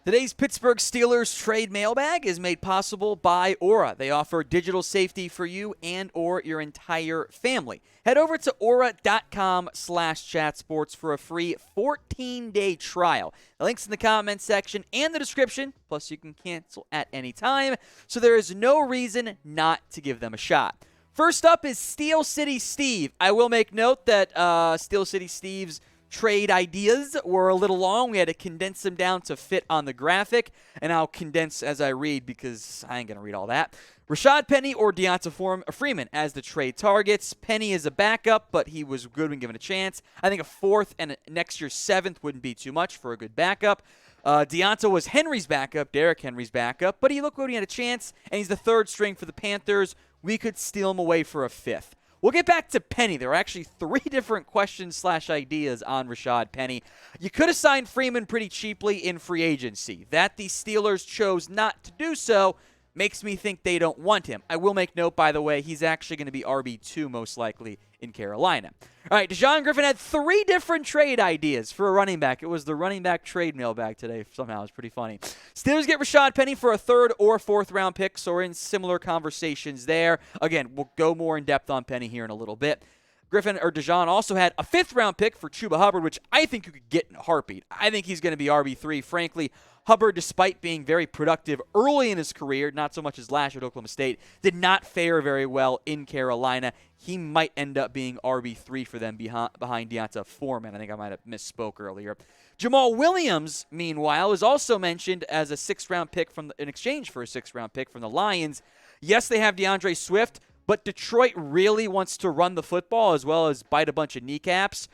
Today's Pittsburgh Steelers trade mailbag is made possible by Aura. They offer digital safety for you and or your entire family. Head over to aura.com/chatsports for a free 14-day trial. The link's in the comments section and the description, plus you can cancel at any time, so there is no reason not to give them a shot. First up is Steel City Steve. I will make note that Steel City Steve's trade ideas were a little long. We had to condense them down to fit on the graphic, and I'll condense as I read because I ain't going to read all that. Rashaad Penny or Diontae Freeman as the trade targets. Penny is a backup, but he was good when given a chance. I think a fourth and next year's seventh wouldn't be too much for a good backup. Diontae was Henry's backup, Derrick Henry's backup, but he looked good when he had a chance, and he's the third string for the Panthers. We could steal him away for a fifth. We'll get back to Penny. There are actually three different questions/ideas on Rashaad Penny. You could have signed Freeman pretty cheaply in free agency. That the Steelers chose not to do so makes me think they don't want him. I will make note, by the way, he's actually going to be RB2 most likely in Carolina. All right, Deshaun Griffin had three different trade ideas for a running back. It was the running back trade mailbag today. Somehow it was pretty funny. Steelers get Rashaad Penny for a third or fourth round pick, so we're in similar conversations there. Again, we'll go more in depth on Penny here in a little bit. Deshaun also had a fifth round pick for Chuba Hubbard, which I think you could get in a heartbeat. I think he's going to be RB3. Frankly, Hubbard, despite being very productive early in his career, not so much as last year at Oklahoma State, did not fare very well in Carolina. He might end up being RB3 for them behind Diontae Foreman. I think I might have misspoke earlier. Jamaal Williams, meanwhile, is also mentioned as a sixth-round pick in exchange for a sixth-round pick from the Lions. Yes, they have DeAndre Swift, but Detroit really wants to run the football as well as bite a bunch of kneecaps.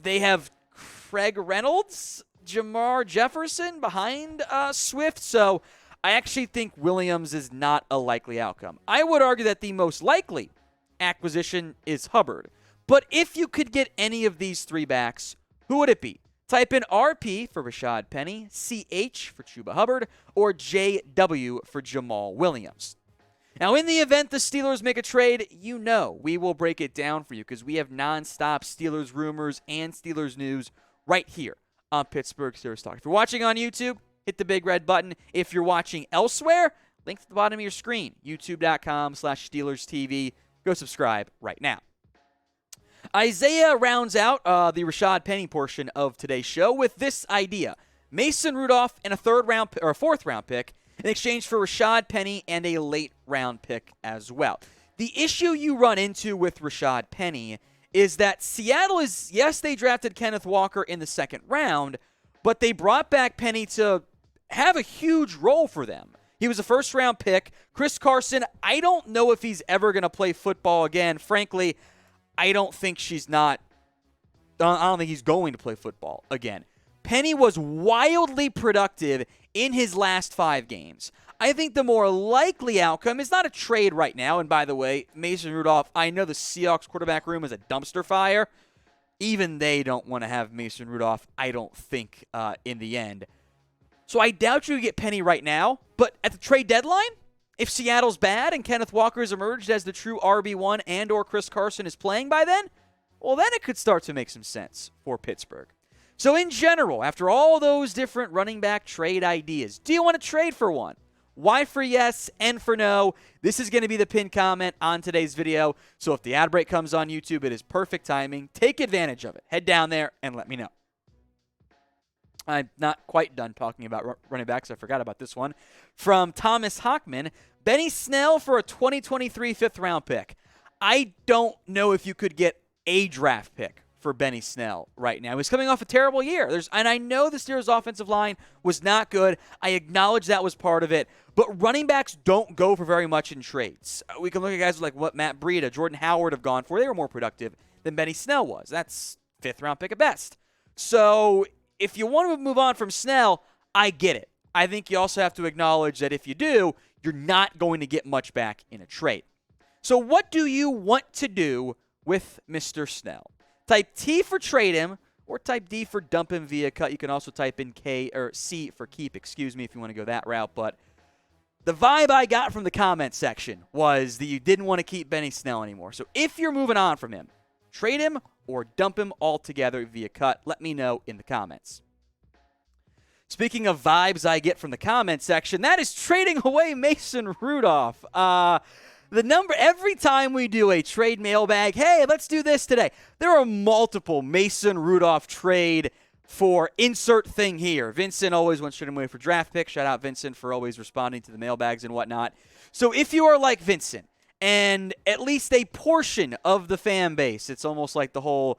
They have Craig Reynolds, Jamar Jefferson behind Swift, so I actually think Williams is not a likely outcome. I would argue that the most likely acquisition is Hubbard. But if you could get any of these three backs, who would it be? Type in RP for Rashaad Penny, CH for Chuba Hubbard, or JW for Jamaal Williams. Now, in the event the Steelers make a trade, you know we will break it down for you because we have nonstop Steelers rumors and Steelers news right here on Pittsburgh Steelers Talk. If you're watching on YouTube, hit the big red button. If you're watching elsewhere, link to the bottom of your screen, youtube.com/SteelersTV. Go subscribe right now. Isaiah rounds out the Rashaad Penny portion of today's show with this idea. Mason Rudolph and a fourth round pick in exchange for Rashaad Penny and a late-round pick as well. The issue you run into with Rashaad Penny is that Seattle yes, they drafted Kenneth Walker in the second round, but they brought back Penny to have a huge role for them. He was a first-round pick. Chris Carson, I don't know if he's ever going to play football again. Frankly, I don't think he's going to play football again. Penny was wildly productive in his last 5 games. I think the more likely outcome is not a trade right now. And by the way, Mason Rudolph, I know the Seahawks quarterback room is a dumpster fire. Even they don't want to have Mason Rudolph, I don't think, in the end. So I doubt you get Penny right now. But at the trade deadline, if Seattle's bad and Kenneth Walker has emerged as the true RB1 and or Chris Carson is playing by then, well, then it could start to make some sense for Pittsburgh. So in general, after all those different running back trade ideas, do you want to trade for one? Y for yes, N for no. This is going to be the pinned comment on today's video. So if the ad break comes on YouTube, it is perfect timing. Take advantage of it. Head down there and let me know. I'm not quite done talking about running backs. I forgot about this one. From Thomas Hockman, Benny Snell for a 2023 fifth-round pick. I don't know if you could get a draft pick for Benny Snell right now. He's coming off a terrible year. And I know the Steelers' offensive line was not good. I acknowledge that was part of it. But running backs don't go for very much in trades. We can look at guys like what Matt Breida, Jordan Howard have gone for. They were more productive than Benny Snell was. That's fifth-round pick at best. So if you want to move on from Snell, I get it. I think you also have to acknowledge that if you do, you're not going to get much back in a trade. So what do you want to do with Mr. Snell? Type T for trade him, or type D for dump him via cut. You can also type in C for keep, if you want to go that route. But the vibe I got from the comment section was that you didn't want to keep Benny Snell anymore. So if you're moving on from him, trade him or dump him altogether via cut. Let me know in the comments. Speaking of vibes I get from the comment section, that is trading away Mason Rudolph. Every time we do a trade mailbag, hey, let's do this today. There are multiple Mason Rudolph trade for insert thing here. Vincent always wants trading away for draft picks. Shout out Vincent for always responding to the mailbags and whatnot. So if you are like Vincent, and at least a portion of the fan base, it's almost like the whole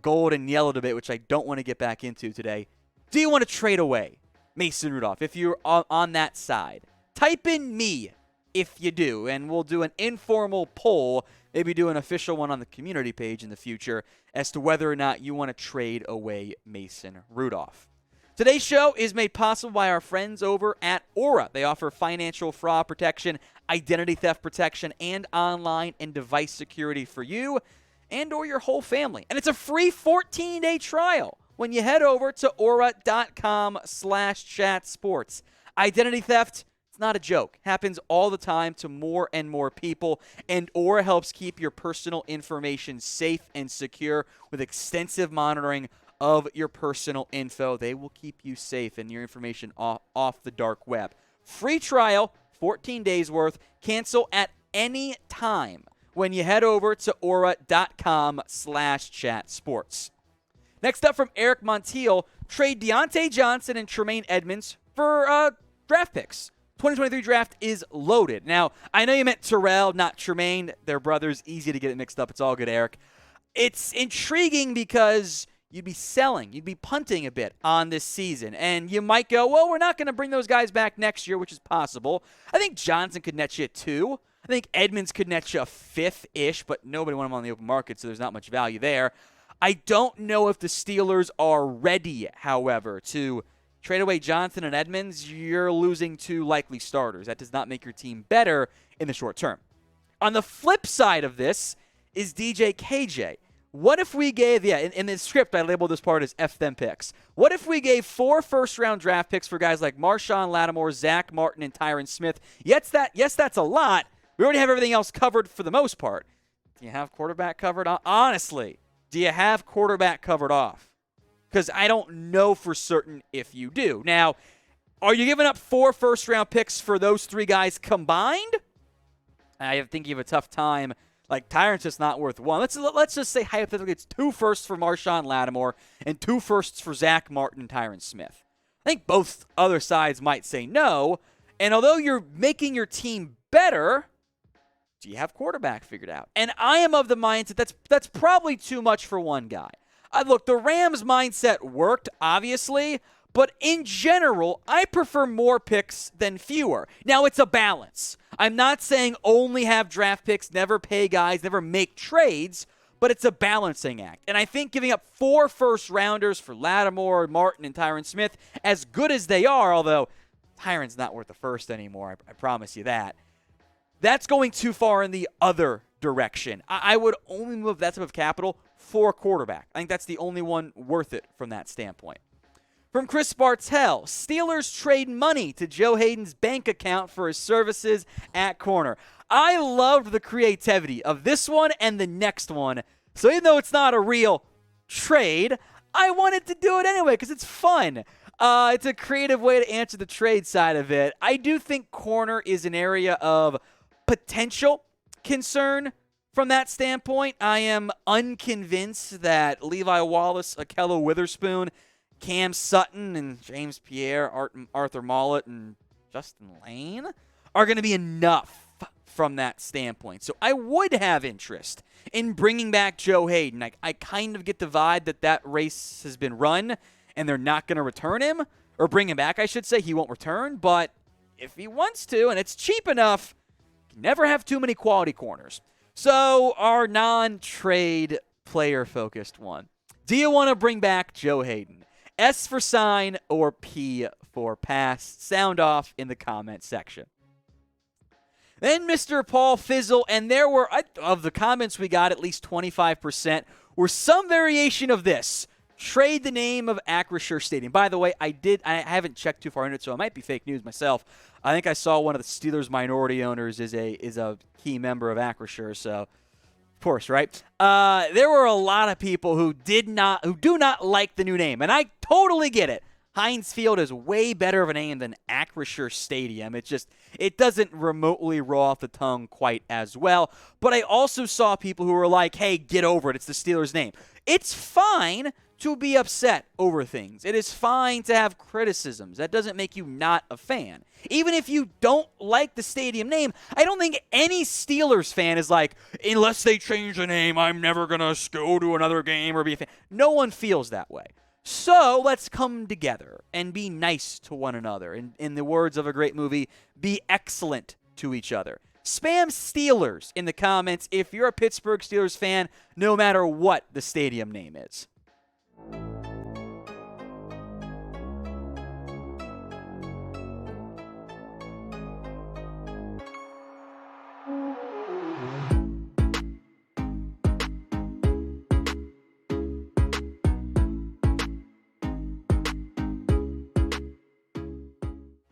gold and yellow debate, which I don't want to get back into today. Do you want to trade away Mason Rudolph if you're on that side? Type in me if you do, and we'll do an informal poll, maybe do an official one on the community page in the future as to whether or not you want to trade away Mason Rudolph. Today's show is made possible by our friends over at Aura. They offer financial fraud protection, identity theft protection, and online and device security for you and or your whole family. And it's a free 14-day trial when you head over to aura.com/chatsports. Identity theft, it's not a joke. Happens all the time to more and more people, and Aura helps keep your personal information safe and secure with extensive monitoring of your personal info. They will keep you safe and your information off the dark web. Free trial, 14 days worth. Cancel at any time when you head over to aura.com/chatsports. Next up from Eric Montiel, trade Diontae Johnson and Tremaine Edmunds for draft picks. 2023 draft is loaded. Now, I know you meant Terrell, not Tremaine. They're brothers. Easy to get it mixed up. It's all good, Eric. It's intriguing because you'd be selling, you'd be punting a bit on this season. And you might go, well, we're not going to bring those guys back next year, which is possible. I think Johnson could net you a 2. I think Edmunds could net you a 5th-ish, but nobody wanted him on the open market, so there's not much value there. I don't know if the Steelers are ready, however, to trade away Johnson and Edmunds. You're losing 2 likely starters. That does not make your team better in the short term. On the flip side of this is DJ KJ. What if we gave, in the script I labeled this part as F them picks. What if we gave 4 first-round draft picks for guys like Marshon, Lattimore, Zack, Martin, and Tyron Smith? Yes, that's a lot. We already have everything else covered for the most part. Do you have quarterback covered? Honestly, do you have quarterback covered off? Because I don't know for certain if you do. Now, are you giving up 4 first-round picks for those 3 guys combined? I think you have a tough time. Like, Tyron's just not worth 1. Let's just say hypothetically it's 2 firsts for Marshon Lattimore and 2 firsts for Zack Martin and Tyron Smith. I think both other sides might say no. And although you're making your team better, do you have quarterback figured out? And I am of the mindset that's probably too much for one guy. Look, the Rams' mindset worked, obviously, but in general, I prefer more picks than fewer. Now, it's a balance. I'm not saying only have draft picks, never pay guys, never make trades, but it's a balancing act. And I think giving up 4 first-rounders for Lattimore, Martin, and Tyron Smith, as good as they are, although Tyron's not worth the first anymore, I promise you that, that's going too far in the other direction. I would only move that type of capital for a quarterback. I think that's the only one worth it from that standpoint. From Chris Bartell, Steelers trade money to Joe Haden's bank account for his services at corner. I loved the creativity of this one and the next one. So even though it's not a real trade, I wanted to do it anyway because it's fun. It's a creative way to answer the trade side of it. I do think corner is an area of potential concern from that standpoint. I am unconvinced that Levi Wallace, Akello Witherspoon, Cam Sutton, and James Pierre, Arthur Mollett, and Justin Lane are going to be enough from that standpoint. So I would have interest in bringing back Joe Haden. I kind of get the vibe that race has been run and they're not going to return him, or bring him back, I should say. He won't return, but if he wants to, and it's cheap enough, you can never have too many quality corners. So our non-trade player-focused one. Do you want to bring back Joe Haden? S for sign or P for pass? Sound off in the comment section. Then Mr. Paul Fizzle, and there were, of the comments we got, at least 25% were some variation of this. Trade the name of Acrisure Stadium. By the way, I haven't checked too far into it, so it might be fake news myself. I think I saw one of the Steelers minority owners is a key member of Acrisure, so of course, right? There were a lot of people who do not like the new name, and I totally get it. Heinz Field is way better of a name than Acrisure Stadium. It doesn't remotely roll off the tongue quite as well. But I also saw people who were like, hey, get over it. It's the Steelers' name. It's fine to be upset over things. It is fine to have criticisms. That doesn't make you not a fan. Even if you don't like the stadium name, I don't think any Steelers fan is like, unless they change the name, I'm never going to go to another game or be a fan. No one feels that way. So let's come together and be nice to one another. In the words of a great movie, be excellent to each other. Spam Steelers in the comments if you're a Pittsburgh Steelers fan, no matter what the stadium name is.